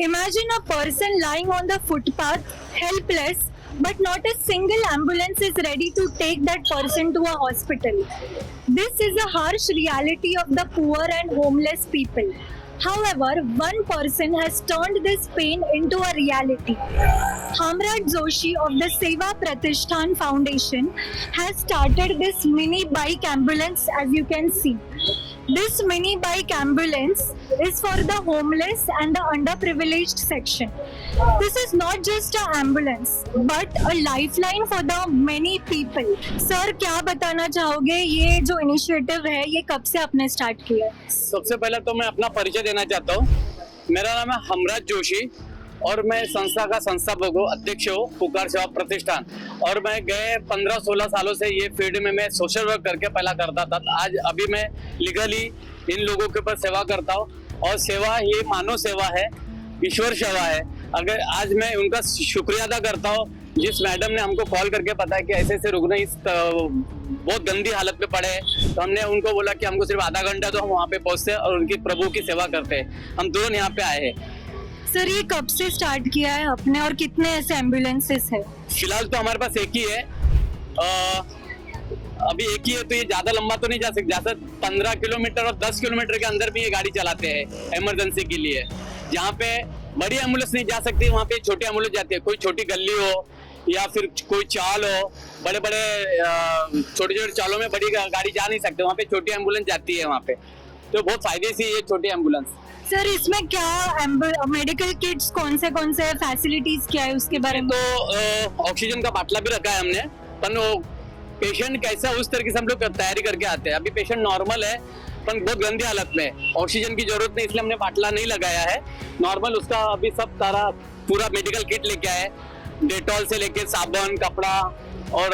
Imagine a person lying on the footpath, helpless, but not a single ambulance is ready to take that person to a hospital. This is a harsh reality of the poor and homeless people. However, one person has turned this pain into a reality. Hamrat Joshi of the Seva Pratishthan Foundation has started this mini bike ambulance, as you can see. This mini bike ambulance is for the homeless and the underprivileged section. This is not just an ambulance but a lifeline for the many people. Sir क्या बताना चाहोगे, ये जो initiative है ये कब से आपने स्टार्ट किया है? सबसे पहले तो मैं अपना परिचय देना चाहता हूँ। मेरा नाम है हमराज जोशी और मैं संस्था का संस्थापक हूँ, अध्यक्ष हूँ पुकार सेवा प्रतिष्ठान। और मैं गए 15-16 सालों से ये फील्ड में मैं सोशल वर्क करके पहला करता था। आज अभी मैं लीगली इन लोगों के ऊपर सेवा करता हूँ और सेवा ये मानव सेवा है, ईश्वर सेवा है। अगर आज मैं उनका शुक्रिया अदा करता हूँ जिस मैडम ने हमको कॉल करके बताया कि ऐसे ऐसे रुग्ण इस बहुत गंदी हालत में पड़े हैं, तो हमने उनको बोला कि हमको सिर्फ आधा घंटा तो हम वहाँ पे पहुँचते हैं और उनकी प्रभु की सेवा करते हैं। हम तुरंत यहाँ पे आए हैं। सर ये कब से स्टार्ट किया है आपने और कितने ऐसे एम्बुलेंसेस है? फिलहाल तो हमारे पास एक ही है। अभी एक ही है तो ये ज्यादा लंबा तो नहीं जा सकता। जैसे 15 किलोमीटर और 10 किलोमीटर के अंदर भी ये गाड़ी चलाते हैं इमरजेंसी के लिए। जहाँ पे बड़ी एम्बुलेंस नहीं जा सकती वहाँ पे छोटी एम्बुलेंस जाती है। कोई छोटी गली हो या फिर कोई चाल हो, बड़े बड़े छोटे छोटे चालों में बड़ी गाड़ी जा नहीं सकते, वहाँ पे छोटी एम्बुलेंस जाती है। वहाँ पे तो बहुत फायदे से ये छोटी एम्बुलेंस। सर इसमें क्या मेडिकल किट्स कौन से फैसिलिटीज क्या है उसके बारे में? तो ऑक्सीजन का बाटला भी रखा है हमने, पर वो पेशेंट कैसा उस तरीके से हम लोग तैयारी करके आते हैं। अभी पेशेंट नॉर्मल है पर बहुत गंदी हालत में, ऑक्सीजन की जरूरत नहीं, इसलिए हमने बाटला नहीं लगाया है। नॉर्मल उसका अभी सब सारा पूरा मेडिकल किट लेके आए, डेटॉल से लेके साबुन, कपड़ा और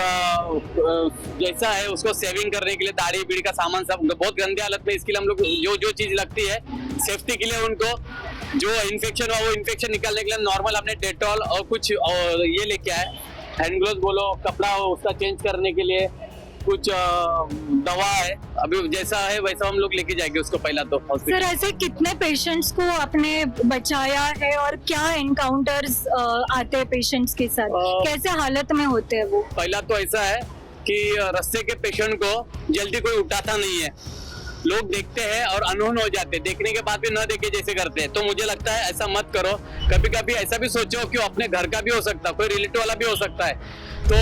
जैसा है उसको सेविंग करने के लिए दाढ़ी बीड़ी का सामान सब बहुत गंदी हालत में। इसके लिए हम लोग जो चीज लगती है सेफ्टी के लिए, उनको जो इन्फेक्शन हुआ वो इन्फेक्शन निकालने के लिए नॉर्मल हमने डेटॉल और कुछ और ये लेके आए, हैंड ग्लोव्स बोलो, कपड़ा उसका चेंज करने के लिए कुछ दवा है। अभी जैसा है वैसा हम लोग लेके जाएंगे उसको पहला तो हॉस्पिटल। सर ऐसे कितने पेशेंट्स को आपने बचाया है और क्या एनकाउंटर्स आते हैं पेशेंट्स के साथ, कैसे हालत में होते हैं वो? पहला तो ऐसा है कि रास्ते के पेशेंट को जल्दी कोई उठाता नहीं है, लोग देखते हैं और अनहोन हो जाते हैं, देखने के बाद भी न देखे जैसे करते हैं। तो मुझे लगता है ऐसा मत करो। कभी कभी ऐसा भी सोचो कि अपने घर का भी हो सकता है, कोई रिलेटिव वाला भी हो सकता है। तो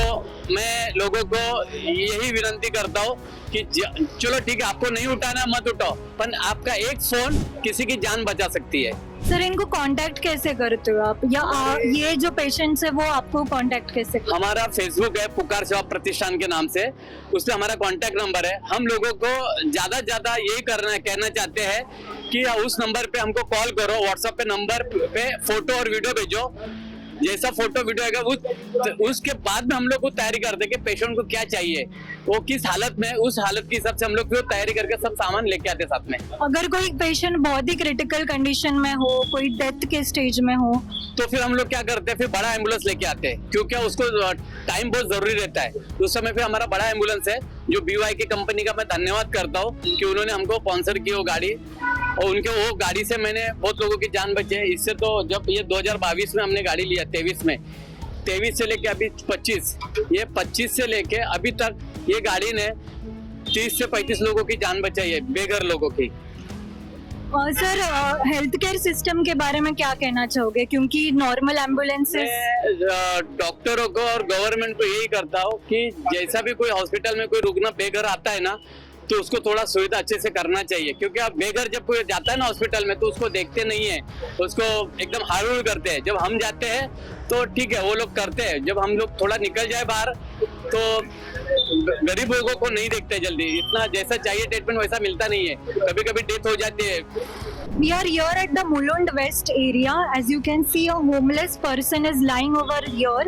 मैं लोगों को यही विनती करता हूँ कि चलो ठीक है, आपको नहीं उठाना मत उठाओ, पर आपका एक फोन किसी की जान बचा सकती है। सर इनको कांटेक्ट कैसे करते हो आप, या ये जो पेशेंट्स है वो आपको कांटेक्ट कैसे करते? हमारा फेसबुक है पुकार सेवा प्रतिष्ठान के नाम से, उस पर हमारा कांटेक्ट नंबर है। हम लोगों को ज्यादा यही कहना चाहते हैं कि उस नंबर पे हमको कॉल करो, व्हाट्सएप पे नंबर पे फोटो और वीडियो भेजो। जैसा फोटो वीडियो आएगा उसके बाद में हम लोग को तैयारी करते हैं कि पेशेंट को क्या चाहिए, वो किस हालत में, उस हालत के हिसाब से हम लोग फिर तैयारी करके सब सामान लेके आते साथ में। अगर कोई पेशेंट बहुत ही क्रिटिकल कंडीशन में हो, कोई डेथ के स्टेज में हो, तो फिर हम लोग क्या करते हैं, फिर बड़ा एम्बुलेंस लेके आते हैं, क्योंकि उसको टाइम बहुत जरूरी रहता है। उस समय फिर हमारा बड़ा एम्बुलेंस है जो BYK कंपनी का मैं धन्यवाद करता हूँ कि उन्होंने हमको स्पॉन्सर की वो गाड़ी, और उनके वो गाड़ी से मैंने बहुत लोगों की जान बची है। इससे तो जब ये 2022 में हमने गाड़ी लिया, 23 से लेके अभी 25, ये 25 से लेके अभी तक ये गाड़ी ने 30 से 35 लोगों की जान बचाई है, बेघर लोगों की। और सर हेल्थ केयर सिस्टम के बारे में क्या कहना चाहोगे, क्योंकि नॉर्मल एम्बुलेंसेस? डॉक्टरों को और गवर्नमेंट को यही करता हूँ कि जैसा भी कोई हॉस्पिटल में कोई रुग्ण बेघर आता है ना, तो उसको थोड़ा सुविधा अच्छे से करना चाहिए। क्योंकि अब बेघर जब कोई जाता है ना हॉस्पिटल में तो उसको देखते नहीं है, उसको एकदम हारुल करते हैं। जब हम जाते हैं तो ठीक है वो लोग करते हैं, जब हम लोग थोड़ा निकल जाए बाहर तो गरीब लोगों को नहीं देखते जल्दी, इतना जैसा चाहिए ट्रीटमेंट वैसा मिलता नहीं है, कभी कभी डेथ हो जाती है। We are here at the Mulund West area. As you can see, a homeless person is lying over here,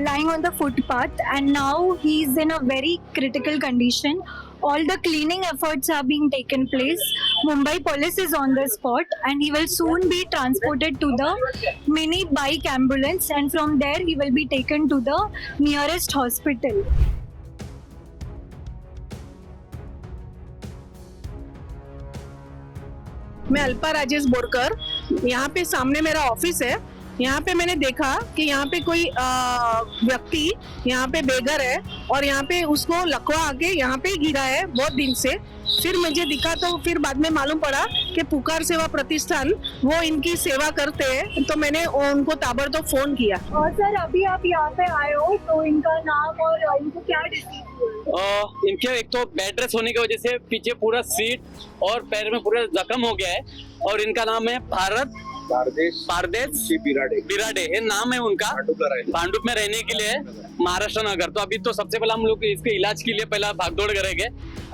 lying on the footpath, and now he is in a very critical condition. All the cleaning efforts are being taken place. Mumbai police is on the spot, and he will soon be transported to the mini bike ambulance, and from there he will be taken to the nearest hospital. मैं अल्पा राजेश बोरकर यहाँ पे सामने मेरा office है। यहाँ पे मैंने देखा कि यहाँ पे कोई व्यक्ति यहाँ पे बेघर है और यहाँ पे उसको लकवा आके यहाँ पे गिरा है बहुत दिन से। फिर मुझे दिखा तो फिर बाद में मालूम पड़ा कि पुकार सेवा प्रतिष्ठान वो इनकी सेवा करते हैं, तो मैंने उनको ताबड़तोड़ फोन किया। और सर अभी आप यहाँ पे आए हो तो इनका नाम और इनको क्या डिसीज हुआ है? इनके एक तो बेड रेस्ट होने की वजह से पीछे पूरा सीट और पैर में पूरा जख्म हो गया है और इनका नाम है पारदेश बिराडे ये नाम है उनका। पांडुप में रहने के लिए महाराष्ट्र नगर। तो अभी तो सबसे पहले हम लोग इसके इलाज के लिए पहला भागदौड़ करेंगे।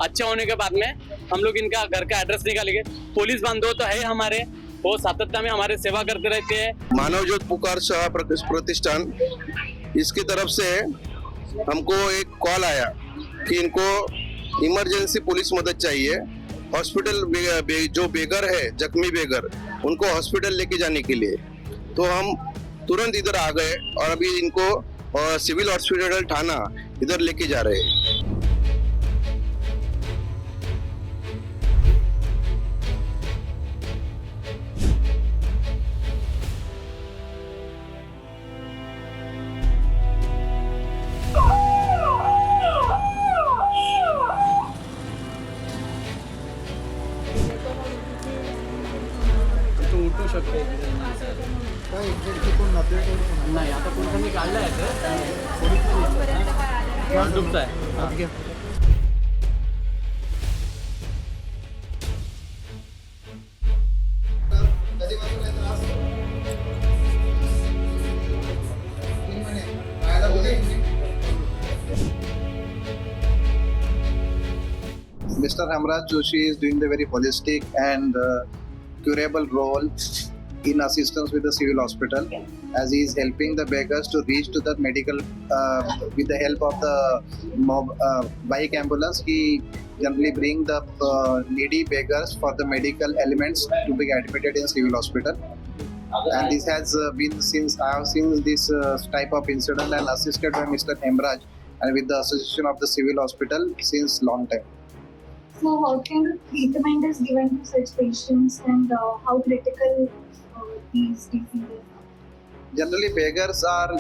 अच्छा होने के बाद में हम लोग इनका घर का एड्रेस निकालेंगे। पुलिस बांधव तो है हमारे, वो सातत्य में हमारे सेवा करते रहते हैं। मानव ज्योत पुकार सेवा प्रतिष्ठान इसकी तरफ से हमको एक कॉल आया कि इनको इमरजेंसी पुलिस मदद चाहिए। हॉस्पिटल जो बेघर है, जख्मी बेघर, उनको हॉस्पिटल लेके जाने के लिए। तो हम तुरंत इधर आ गए और अभी इनको सिविल हॉस्पिटल थाना इधर लेके जा रहे हैं। उठू शकते नाही आता पोलिसांनी काढलं आहे पांडुपचा आहे। Mr. Hamraj Joshi is doing the very holistic and curable role in assistance with the civil hospital, as he is helping the beggars to reach to the medical with the help of the bike ambulance. He generally bring the needy beggars for the medical elements to be admitted in civil hospital. And this has been since I have seen this type of incident and assisted by Mr. Hemraj and with the association of the civil hospital since long time. So what kind of treatment is given to such patients and how critical these diseases are? Generally, beggars are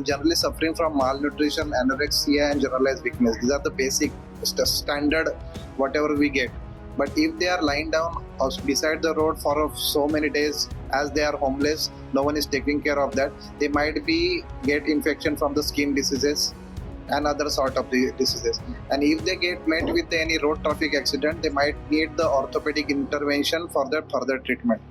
generally suffering from malnutrition, anorexia, and generalized weakness. These are the basic standard whatever we get. But if they are lying down beside the road for so many days, as they are homeless, no one is taking care of that. They might be get infection from the skin diseases and other sort of diseases. And if they get met with any road traffic accident, they might need the orthopedic intervention for their further treatment.